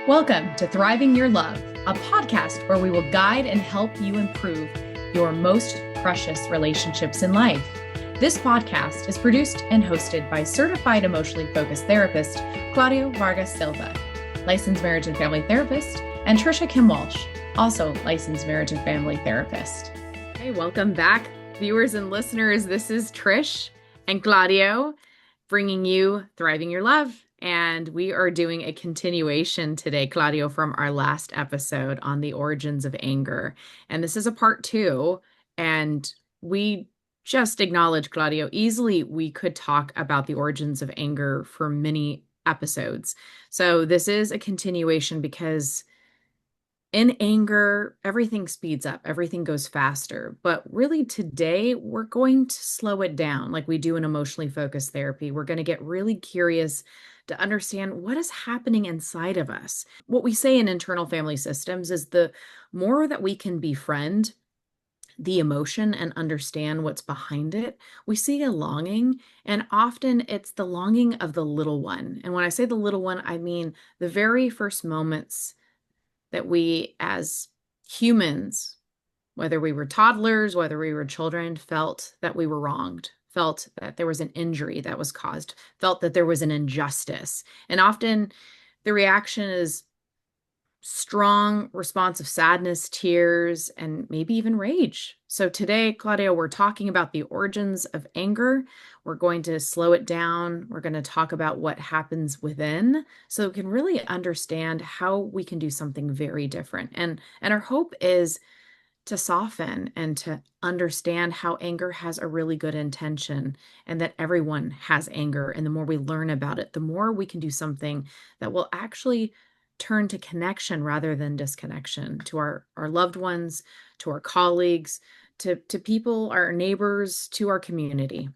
Welcome to Thriving Your Love, a podcast where we will guide and help you improve your most precious relationships in life. This podcast is produced and hosted by certified emotionally focused therapist Claudio Vargas Silva, licensed marriage and family therapist, and Tricia Kim Walsh, also licensed marriage and family therapist. Hey, welcome back, viewers and listeners. This is Trish and Claudio bringing you Thriving Your Love. And we are doing a continuation today, Claudio, from our last episode on the origins of anger. And this is a part 2. And we just acknowledge, Claudio, easily we could talk about the origins of anger for many episodes. So this is a continuation because in anger, everything speeds up, everything goes faster. But really today, we're going to slow it down like we do in emotionally focused therapy. We're going to get really curious to understand what is happening inside of us. What we say in internal family systems is the more that we can befriend the emotion and understand what's behind it, we see a longing, and often it's the longing of the little one. And when I say the little one, I mean the very first moments that we as humans, whether we were toddlers, whether we were children, felt that we were wronged, felt that there was an injury that was caused, felt that there was an injustice. And often the reaction is strong response of sadness, tears, and maybe even rage. So today, Claudio, we're talking about the origins of anger. We're going to slow it down. We're going to talk about what happens within so we can really understand how we can do something very different. And our hope is to soften and to understand how anger has a really good intention and that everyone has anger. And the more we learn about it, the more we can do something that will actually turn to connection rather than disconnection to our loved ones, to our colleagues, to people, our neighbors, to our community.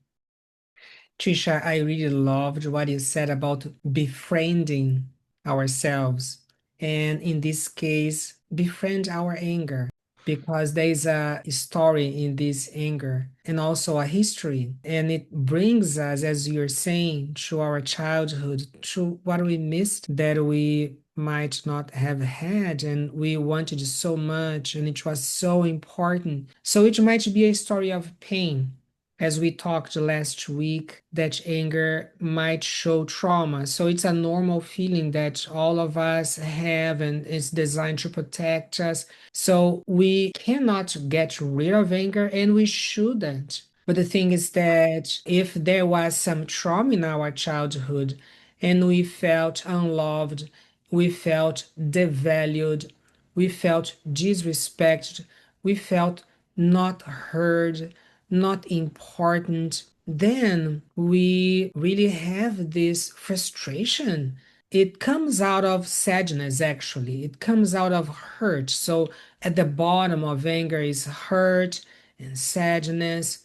Tricia, I really loved what you said about befriending ourselves. And in this case, befriend our anger, because there is a story in this anger and also a history. And it brings us, as you're saying, to our childhood, to what we missed that we might not have had and we wanted so much and it was so important. So it might be a story of pain, as we talked last week, that anger might show trauma. So it's a normal feeling that all of us have and it's designed to protect us. So we cannot get rid of anger and we shouldn't. But the thing is that if there was some trauma in our childhood and we felt unloved, we felt devalued, we felt disrespected, we felt not heard, not important, then we really have this frustration. It comes out of sadness, actually. It comes out of hurt. So at the bottom of anger is hurt and sadness.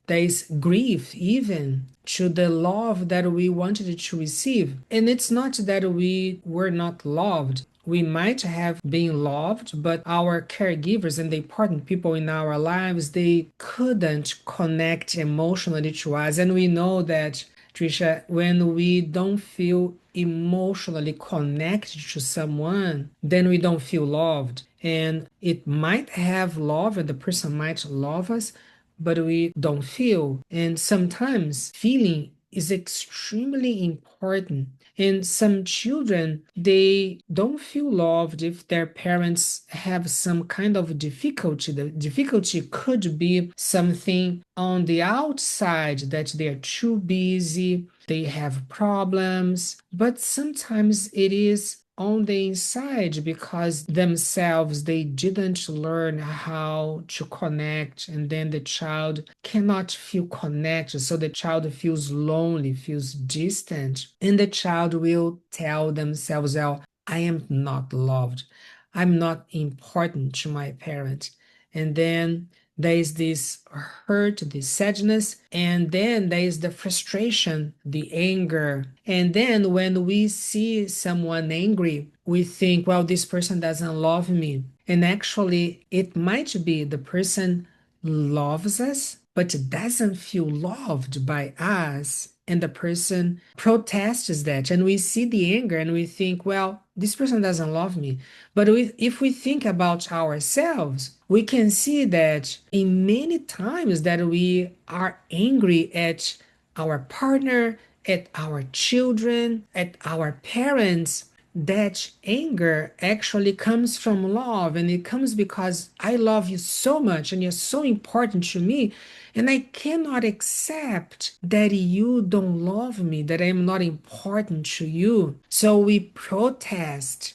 There is grief, even to the love that we wanted to receive. And it's not that we were not loved. We might have been loved, but our caregivers and the important people in our lives, they couldn't connect emotionally to us. And we know that, Tricia, when we don't feel emotionally connected to someone, then we don't feel loved. And it might have love, and the person might love us, but we don't feel. And sometimes feeling is extremely important. And some children, they don't feel loved if their parents have some kind of difficulty. The difficulty could be something on the outside, that they're too busy, they have problems, but sometimes it is on the inside because themselves they didn't learn how to connect, and then the child cannot feel connected, so the child feels lonely, feels distant, and the child will tell themselves, well, I am not loved, I'm not important to my parent. And then there is this hurt, this sadness, and then there is the frustration, the anger. And then when we see someone angry, we think, well, this person doesn't love me. And actually, it might be the person loves us, but doesn't feel loved by us, and the person protests that, and we see the anger and we think, well, this person doesn't love me. But if we think about ourselves, we can see that in many times that we are angry at our partner, at our children, at our parents, that anger actually comes from love, and it comes because I love you so much and you're so important to me, and I cannot accept that you don't love me, that I am not important to you. So we protest,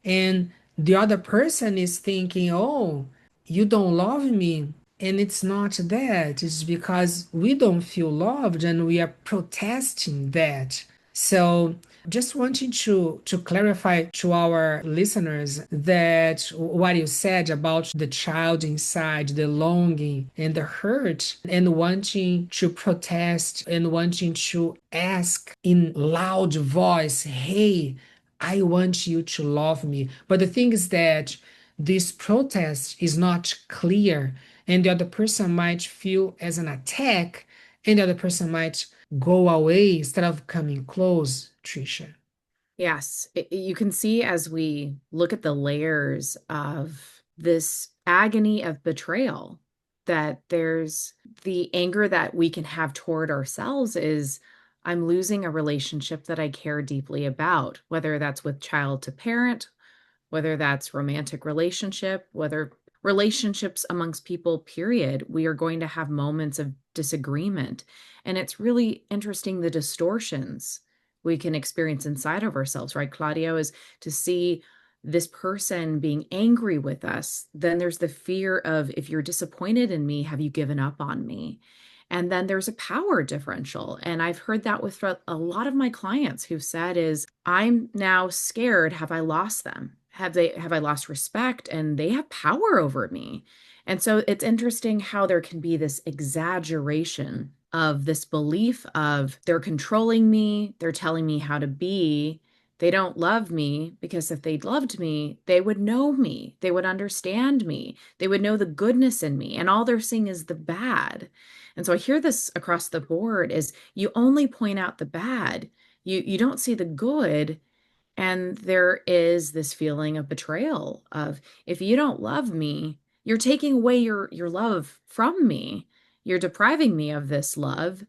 and the other person is thinking, oh, you don't love me. And it's not that, it's because we don't feel loved and we are protesting that. So just wanting to clarify to our listeners that what you said about the child inside, the longing and the hurt, and wanting to protest and wanting to ask in loud voice, hey, I want you to love me. But the thing is that this protest is not clear, and the other person might feel as an attack, and the other person might go away instead of coming close, Tricia. Yes, you can see as we look at the layers of this agony of betrayal that there's the anger that we can have toward ourselves is I'm losing a relationship that I care deeply about, whether that's with child to parent, whether that's romantic relationship, whether relationships amongst people, period, we are going to have moments of disagreement. And it's really interesting the distortions we can experience inside of ourselves, right, Claudio, is to see this person being angry with us. Then there's the fear of, if you're disappointed in me, have you given up on me? And then there's a power differential. And I've heard that with a lot of my clients who've said is, I'm now scared. Have I lost them? Have I lost respect? And they have power over me. And so it's interesting how there can be this exaggeration of this belief of they're controlling me, they're telling me how to be. They don't love me because if they loved me, they would know me. They would understand me. They would know the goodness in me. And all they're seeing is the bad. And so I hear this across the board is you only point out the bad. You don't see the good. And there is this feeling of betrayal of if you don't love me, you're taking away your love from me. You're depriving me of this love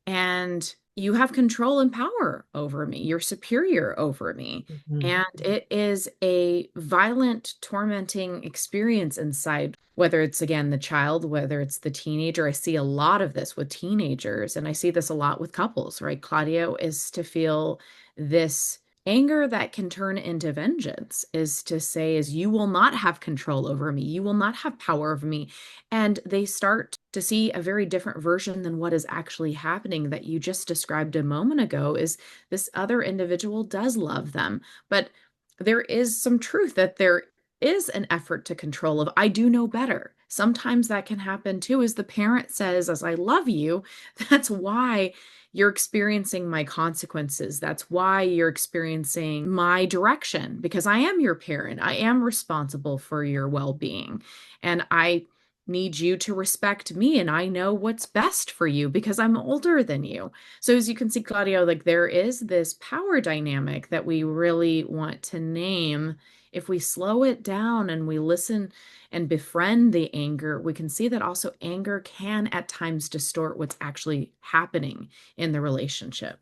and you have control and power over me. You're superior over me. Mhm. And it is a violent, tormenting experience inside, whether it's again the child, whether it's the teenager. I see a lot of this with teenagers, and I see this a lot with couples, right? Claudio, is to feel this anger that can turn into vengeance, is to say, is you will not have control over me. You will not have power over me. And they start to see a very different version than what is actually happening that you just described a moment ago is this other individual does love them. But there is some truth that there is an effort to control of I do know better. Sometimes that can happen too, as the parent says, as I love you, that's why you're experiencing my consequences. That's why you're experiencing my direction because I am your parent. I am responsible for your well-being. And I need you to respect me and I know what's best for you because I'm older than you. So as you can see, Claudio, like there is this power dynamic that we really want to name. If we slow it down and we listen and befriend the anger, we can see that also anger can at times distort what's actually happening in the relationship.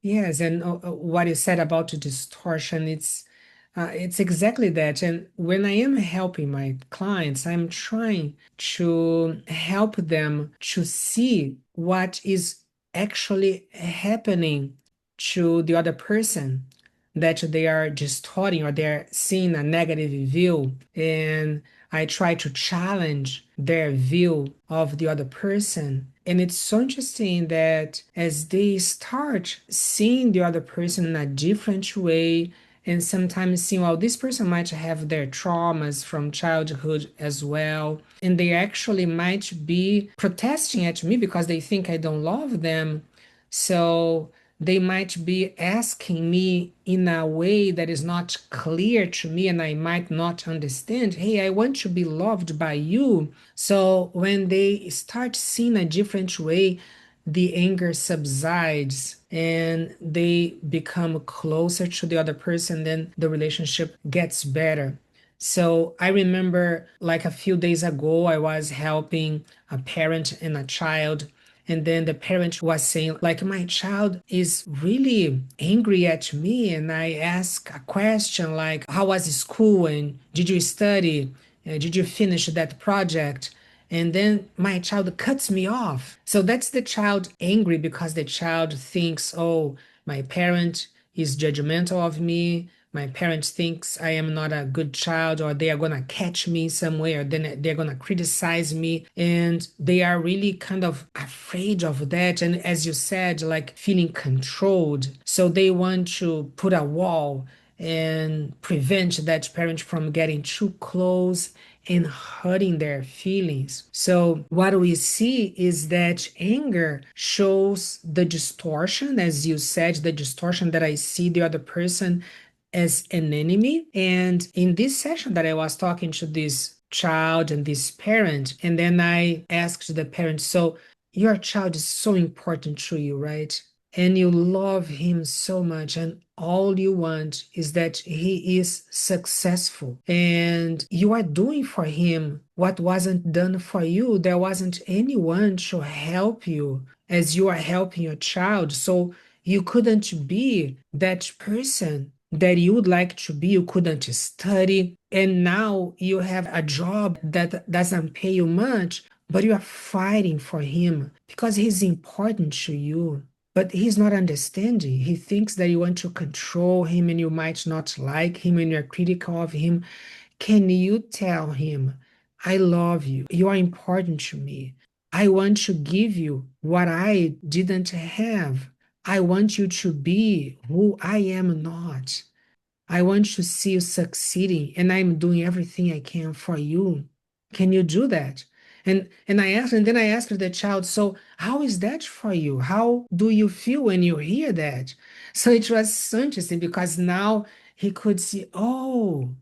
Yes, and what you said about the distortion, it's exactly that. And when I am helping my clients, I'm trying to help them to see what is actually happening to the other person that they are distorting or they're seeing a negative view. And I try to challenge their view of the other person. And it's so interesting that as they start seeing the other person in a different way, and sometimes seeing, well, this person might have their traumas from childhood as well, and they actually might be protesting at me because they think I don't love them. So they might be asking me in a way that is not clear to me and I might not understand. Hey, I want to be loved by you. So when they start seeing a different way, the anger subsides and they become closer to the other person, then the relationship gets better. So I remember like a few days ago, I was helping a parent and a child. And then the parent was saying, like, my child is really angry at me. And I asked a question like, how was school? And did you study? Did you finish that project? And then my child cuts me off. So that's the child angry because the child thinks, oh, my parent is judgmental of me. My parents thinks I am not a good child, or they are gonna catch me somewhere, or then they're gonna criticize me, and they are really kind of afraid of that. And as you said, like feeling controlled, so they want to put a wall and prevent that parent from getting too close and hurting their feelings. So, what we see is that anger shows the distortion, as you said, the distortion that I see the other person as an enemy. And in this session that I was talking to this child and this parent, and then I asked the parent, so your child is so important to you, right? And you love him so much, and all you want is that he is successful, and you are doing for him what wasn't done for you. There wasn't anyone to help you as you are helping your child, so you couldn't be that person that you would like to be. You couldn't study, and now you have a job that doesn't pay you much, but you are fighting for him because he's important to you. But he's not understanding. He thinks that you want to control him and you might not like him and you're critical of him. Can you tell him, I love you. You are important to me. I want to give you what I didn't have. I want you to be who I am not. I want to see you succeeding, and I'm doing everything I can for you. Can you do that? And I asked, and then I asked the child, so how is that for you? How do you feel when you hear that? So it was so interesting because now he could see, oh,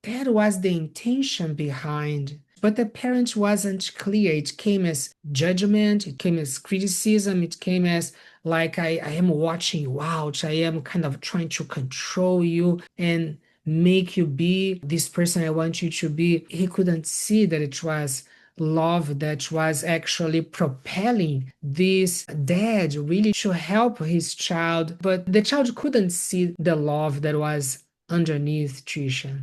that was the intention behind. But the parent wasn't clear. It came as judgment, it came as criticism, it came as like I am watching you out. I am kind of trying to control you and make you be this person I want you to be. He couldn't see that it was love that was actually propelling this dad really to help his child. But the child couldn't see the love that was underneath, Tricia.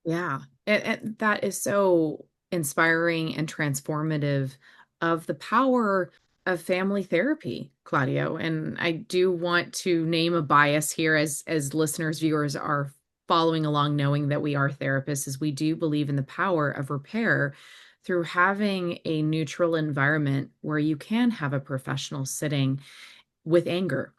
Yeah. And that is so inspiring and transformative of the power of family therapy, Claudio. And I do want to name a bias here as listeners, viewers are following along, knowing that we are therapists, as we do believe in the power of repair through having a neutral environment where you can have a professional sitting with anger,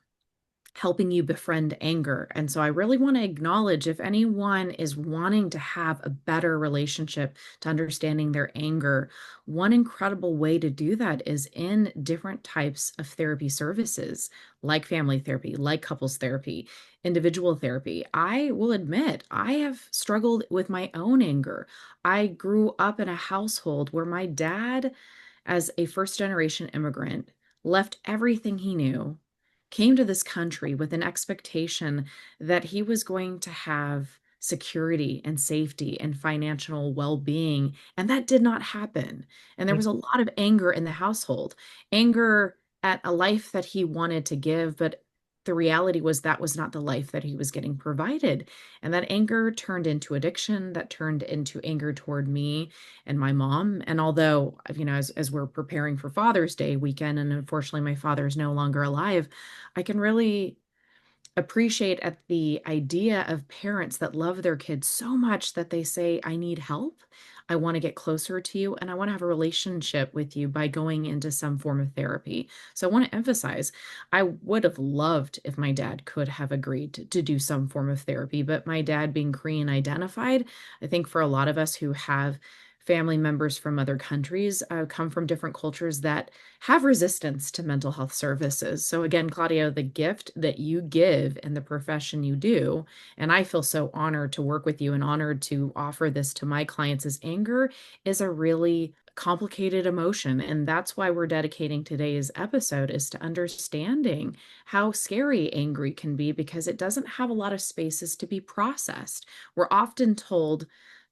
helping you befriend anger. And so I really want to acknowledge, if anyone is wanting to have a better relationship to understanding their anger, one incredible way to do that is in different types of therapy services, like family therapy, like couples therapy, individual therapy. I will admit, I have struggled with my own anger. I grew up in a household where my dad, as a first generation immigrant, left everything he knew, came to this country with an expectation that he was going to have security and safety and financial well-being, and that did not happen. And there was a lot of anger in the household, anger at a life that he wanted to give, but the reality was that was not the life that he was getting provided. And that anger turned into addiction, that turned into anger toward me and my mom. And although, as we're preparing for Father's Day weekend, and unfortunately my father is no longer alive, I can really appreciate at the idea of parents that love their kids so much that they say, I need help. I want to get closer to you, and I want to have a relationship with you by going into some form of therapy. So I want to emphasize, I would have loved if my dad could have agreed to do some form of therapy, but my dad being Korean identified, I think for a lot of us who have family members from other countries come from different cultures that have resistance to mental health services. So, again, Claudia, the gift that you give and the profession you do, and I feel so honored to work with you and honored to offer this to my clients, is anger is a really complicated emotion. And that's why we're dedicating today's episode is to understanding how scary angry can be because it doesn't have a lot of spaces to be processed. We're often told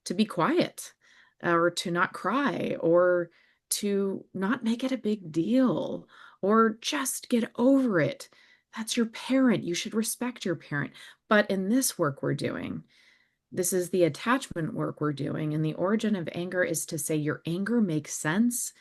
to be quiet or to not cry or to not make it a big deal or just get over it. That's your parent. You should respect your parent. But in this work we're doing, this is the attachment work we're doing. And the origin of anger is to say your anger makes sense.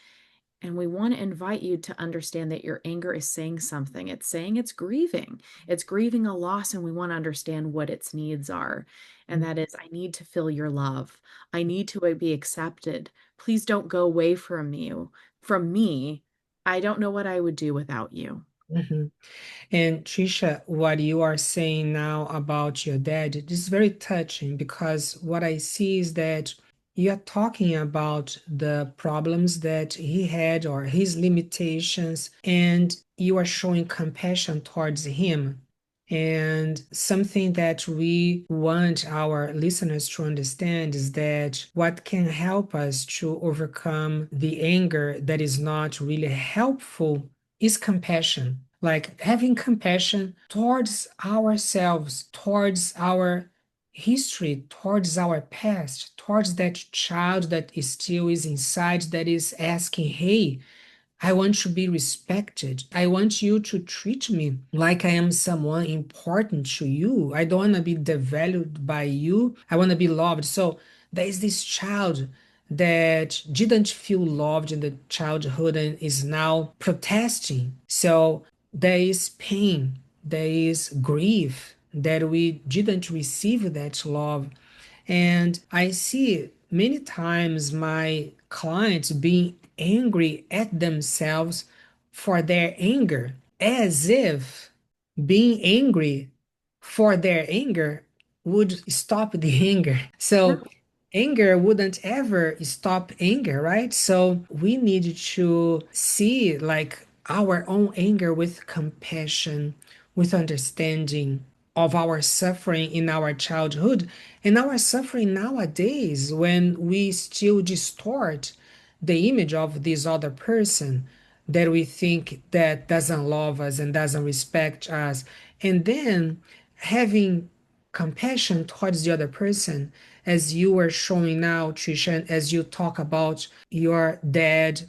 And we want to invite you to understand that your anger is saying something. It's saying it's grieving. It's grieving a loss, and we want to understand what its needs are. And that is, I need to feel your love. I need to be accepted. Please don't go away from you, from me. I don't know what I would do without you. Mhm. And Trisha, what you are saying now about your dad, this is very touching because what I see is that you're talking about the problems that he had or his limitations, and you are showing compassion towards him. And something that we want our listeners to understand is that what can help us to overcome the anger that is not really helpful is compassion. Like having compassion towards ourselves, towards our history, towards our past, towards that child that is still is inside that is asking, hey, I want to be respected. I want you to treat me like I am someone important to you. I don't want to be devalued by you. I want to be loved. So there is this child that didn't feel loved in the childhood and is now protesting. So there is pain, there is grief that we didn't receive that love. And I see many times my clients being angry at themselves for their anger, as if being angry for their anger would stop the anger. So anger wouldn't ever stop anger, right? So we need to see like our own anger with compassion, with understanding of our suffering in our childhood and our suffering nowadays when we still distort the image of this other person that we think that doesn't love us and doesn't respect us, and then having compassion towards the other person, as you were showing now, Trisha, and as you talk about your dad,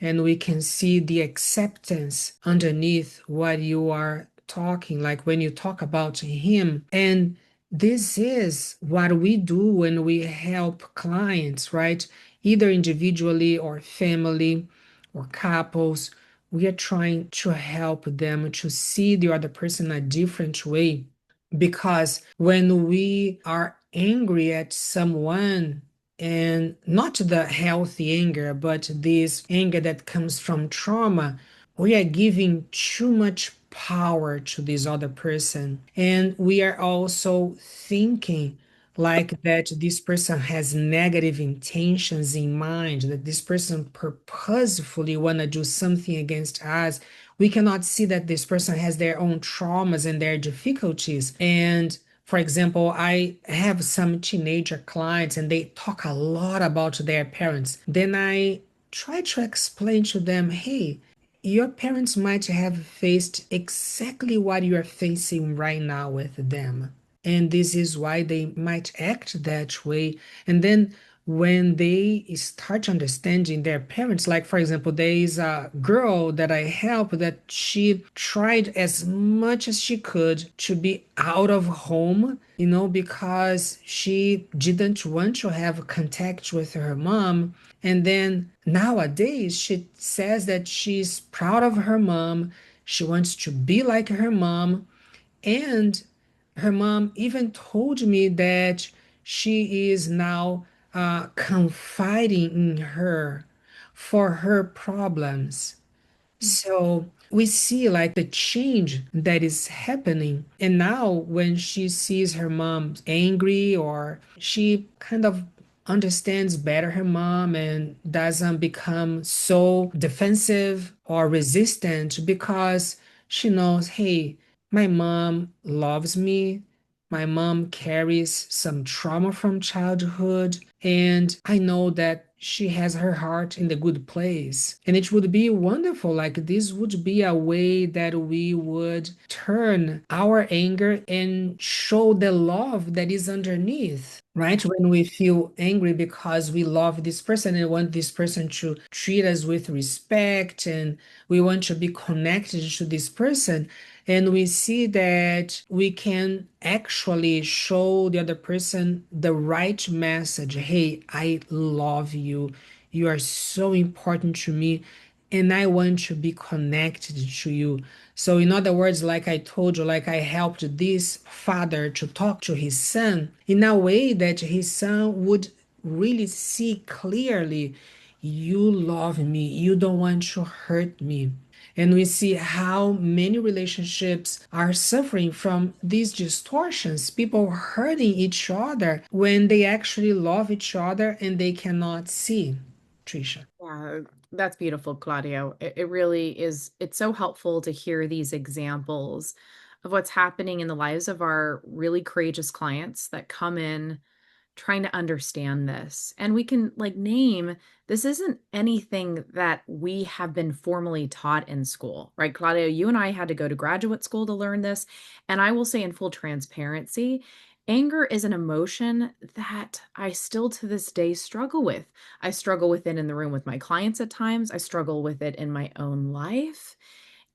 and we can see the acceptance underneath what you are talking, like when you talk about him. And this is what we do when we help clients, right? Either individually or family or couples. We are trying to help them to see the other person a different way, because when we are angry at someone, and not the healthy anger, but this anger that comes from trauma, we are giving too much power to this other person. And we are also thinking like that this person has negative intentions in mind, that this person purposefully want to do something against us. We cannot see that this person has their own traumas and their difficulties. And for example, I have some teenager clients and they talk a lot about their parents. Then I try to explain to them, hey, your parents might have faced exactly what you are facing right now with them. And this is why they might act that way. And then when they start understanding their parents, like for example, there is a girl that I help that she tried as much as she could to be out of home, because she didn't want to have contact with her mom. And then nowadays she says that she's proud of her mom. She wants to be like her mom. And her mom even told me that she is now confiding in her for her problems. So we see like the change that is happening. And now when she sees her mom angry or she kind of understands better her mom and doesn't become so defensive or resistant because she knows, hey, my mom loves me. My mom carries some trauma from childhood, and I know that she has her heart in the good place. And it would be wonderful. Like, this would be a way that we would turn our anger and show the love that is underneath. Right? When we feel angry because we love this person and want this person to treat us with respect, and we want to be connected to this person, and we see that we can actually show the other person the right message. Hey, I love you. You are so important to me, and I want to be connected to you. So, in other words, like I told you, like I helped this father to talk to his son in a way that his son would really see clearly, you love me, you don't want to hurt me. And we see how many relationships are suffering from these distortions, people hurting each other when they actually love each other and they cannot see. Tricia. Yeah, that's beautiful, Claudio. It really is. It's so helpful to hear these examples of what's happening in the lives of our really courageous clients that come in trying to understand this. And we can like name this isn't anything that we have been formally taught in school, right? Claudia, you and I had to go to graduate school to learn this. And I will say, in full transparency, anger is an emotion that I still to this day struggle with. I struggle with it in the room with my clients at times. I struggle with it in my own life,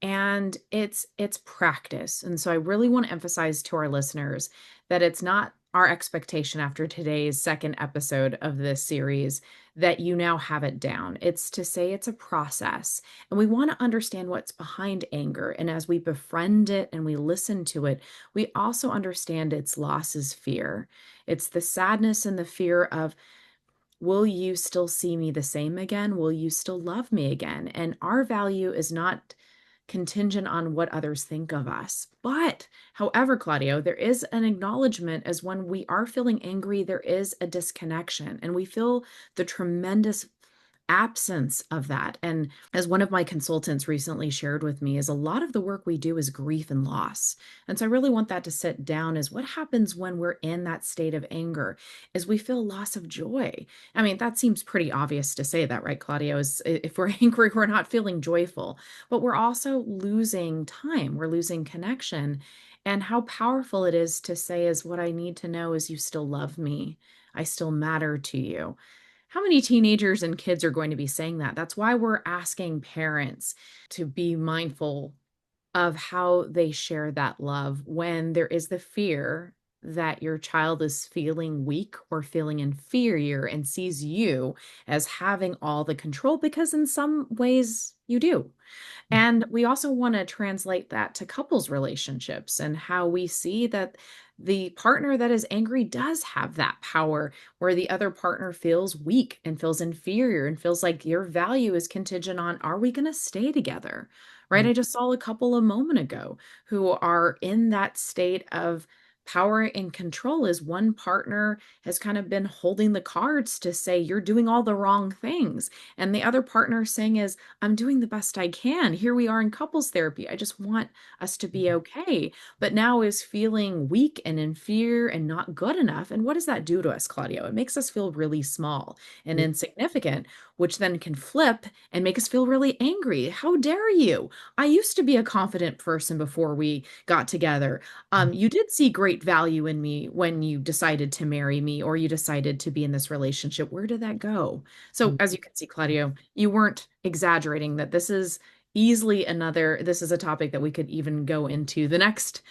and it's practice. And so I really want to emphasize to our listeners that it's not our expectation after today's second episode of this series that you now have it down. It's to say it's a process, and we want to understand what's behind anger. And as we befriend it and we listen to it, we also understand its loss is fear. It's the sadness and the fear of, will you still see me the same again? Will you still love me again? And our value is not contingent on what others think of us. But, however, Claudio, there is an acknowledgement as when we are feeling angry, there is a disconnection and we feel the tremendous absence of that. And as one of my consultants recently shared with me, is a lot of the work we do is grief and loss. And so I really want that to sit down is what happens when we're in that state of anger is we feel loss of joy. I mean, that seems pretty obvious to say that, right, Claudio? Is if we're angry, we're not feeling joyful, but we're also losing time, we're losing connection. And how powerful it is to say is what I need to know is you still love me. I still matter to you. How many teenagers and kids are going to be saying that? That's why we're asking parents to be mindful of how they share that love when there is the fear that your child is feeling weak or feeling inferior and sees you as having all the control, because in some ways you do. And we also want to translate that to couples relationships and how we see that the partner that is angry does have that power where the other partner feels weak and feels inferior and feels like your value is contingent on, are we going to stay together? Right? I just saw a couple a moment ago who are in that state of power and control as one partner has kind of been holding the cards to say, you're doing all the wrong things. And the other partner saying is, I'm doing the best I can. Here we are in couples therapy. I just want us to be okay. But now is feeling weak and in fear and not good enough. And what does that do to us, Claudio? It makes us feel really small and insignificant, which then can flip and make us feel really angry. How dare you? I used to be a confident person before we got together. You did see great value in me when you decided to marry me or you decided to be in this relationship. Where did that go? So, as you can see, Claudio, you weren't exaggerating that this is easily this is a topic that we could even go into the next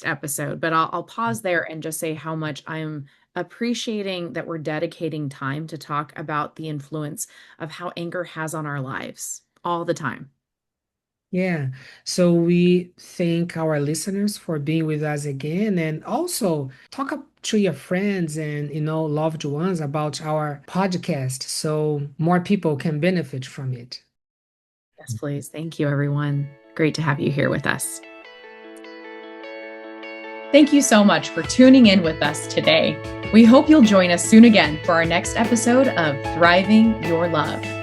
episode. But I'll pause there and just say how much I'm appreciating that we're dedicating time to talk about the influence of how anger has on our lives all the time. Yeah. So we thank our listeners for being with us again, and also talk to your friends and loved ones about our podcast so more people can benefit from it. Yes, please. Thank you, everyone. Great to have you here with us. Thank you so much for tuning in with us today. We hope you'll join us soon again for our next episode of Thriving Your Love.